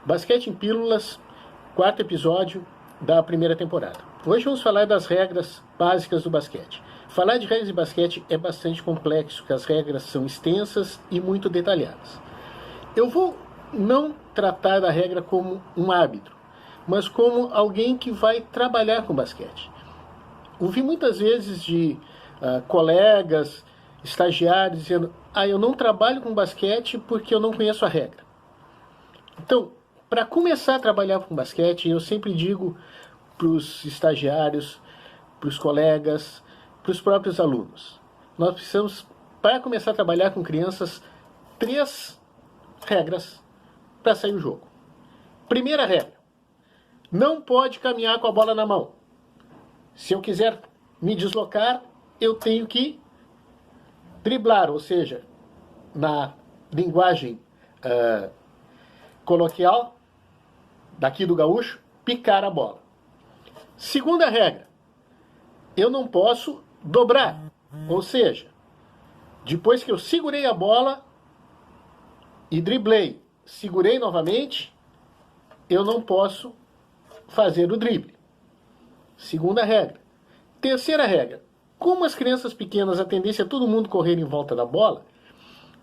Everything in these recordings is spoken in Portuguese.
Basquete em Pílulas, quarto episódio da primeira temporada. Hoje vamos falar das regras básicas do basquete. Falar de regras de basquete é bastante complexo, porque as regras são extensas e muito detalhadas. Eu vou não tratar da regra como um árbitro, mas como alguém que vai trabalhar com basquete. Ouvi muitas vezes de colegas, estagiários, dizendo: eu não trabalho com basquete porque eu não conheço a regra. Então, para começar a trabalhar com basquete, eu sempre digo para os estagiários, para os colegas, para os próprios alunos: nós precisamos, para começar a trabalhar com crianças, 3 regras para sair o jogo. Primeira regra: não pode caminhar com a bola na mão. Se eu quiser me deslocar, eu tenho que driblar, ou seja, na linguagem coloquial, daqui do gaúcho, picar a bola. Segunda regra: eu não posso dobrar, ou seja, depois que eu segurei a bola e driblei, segurei novamente, eu não posso fazer o drible. Segunda regra. Terceira regra: como as crianças pequenas, a tendência é todo mundo correr em volta da bola,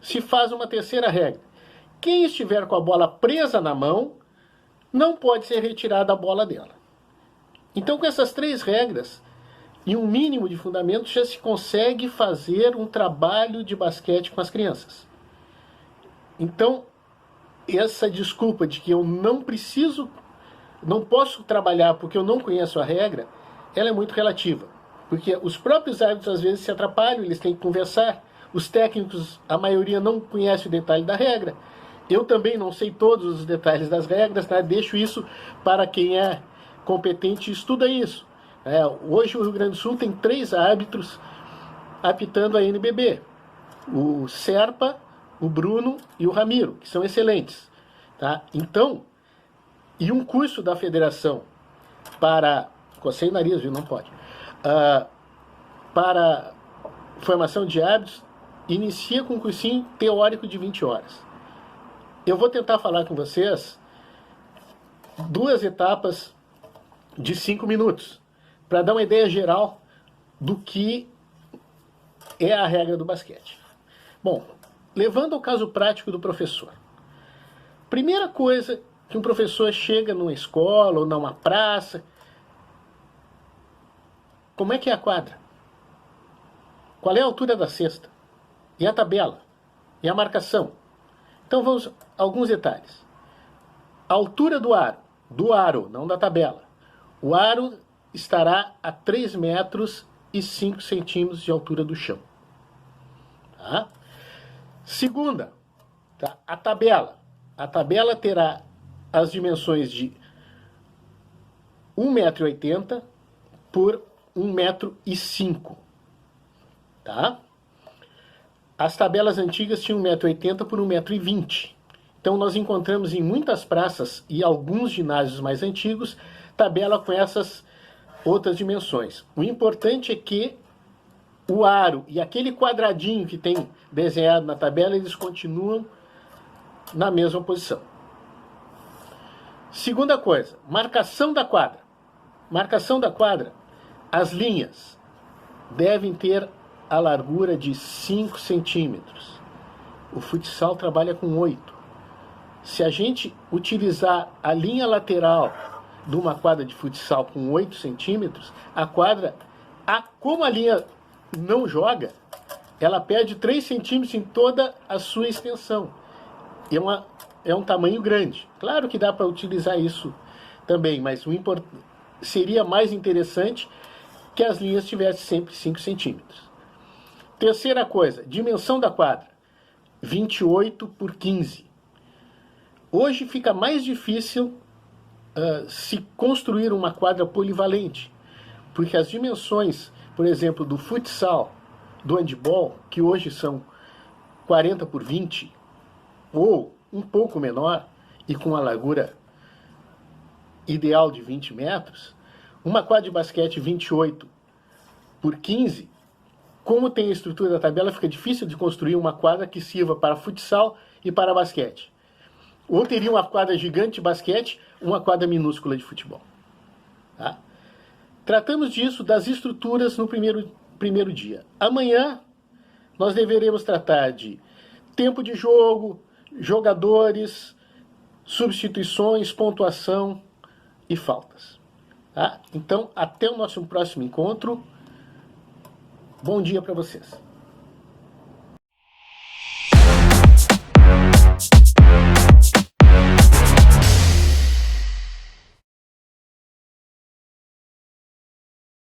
se faz uma terceira regra: quem estiver com a bola presa na mão, não pode ser retirada a bola dela. Então, com essas 3 regras e um mínimo de fundamentos, já se consegue fazer um trabalho de basquete com as crianças. Então, essa desculpa de que eu não posso trabalhar porque eu não conheço a regra, ela é muito relativa. Porque os próprios árbitros às vezes se atrapalham, eles têm que conversar. Os técnicos, a maioria não conhece o detalhe da regra. Eu também não sei todos os detalhes das regras, tá? Deixo isso para quem é competente e estuda isso. Hoje o Rio Grande do Sul tem 3 árbitros apitando a NBB. O Serpa, o Bruno e o Ramiro, que são excelentes. Tá? Então, e um curso da federação para... Cocei o nariz, viu? Não pode. Para formação de árbitros, inicia com um cursinho teórico de 20 horas. Eu vou tentar falar com vocês 2 etapas de 5 minutos, para dar uma ideia geral do que é a regra do basquete. Bom, levando ao caso prático do professor. Primeira coisa que um professor chega numa escola ou numa praça: como é que é a quadra? Qual é a altura da cesta? E a tabela? E a marcação? Então vamos a alguns detalhes. A altura do aro, não da tabela. O aro estará a 3 metros e 5 centímetros de altura do chão. Tá? Segunda, tá? A tabela. A tabela terá as dimensões de 1,80 m por 1,05 m. Tá? As tabelas antigas tinham 1,80 m por 1,20 m. Então nós encontramos em muitas praças e alguns ginásios mais antigos tabela com essas outras dimensões. O importante é que o aro e aquele quadradinho que tem desenhado na tabela, eles continuam na mesma posição. Segunda coisa, marcação da quadra. Marcação da quadra, as linhas devem ter a largura de 5 centímetros. O futsal trabalha com 8. Se a gente utilizar a linha lateral de uma quadra de futsal com 8 centímetros, a quadra, como a linha não joga, ela perde 3 centímetros em toda a sua extensão. É um tamanho grande. Claro que dá para utilizar isso também, mas seria mais interessante que as linhas tivessem sempre 5 centímetros. Terceira coisa, dimensão da quadra: 28 por 15. Hoje fica mais difícil se construir uma quadra polivalente, porque as dimensões, por exemplo, do futsal, do handball, que hoje são 40 por 20, ou um pouco menor, e com a largura ideal de 20 metros, uma quadra de basquete 28 por 15, como tem a estrutura da tabela, fica difícil de construir uma quadra que sirva para futsal e para basquete. Ou teria uma quadra gigante de basquete, uma quadra minúscula de futebol. Tá? Tratamos disso, das estruturas no primeiro dia. Amanhã, nós deveremos tratar de tempo de jogo, jogadores, substituições, pontuação e faltas. Tá? Então, até o nosso próximo encontro. Bom dia para vocês.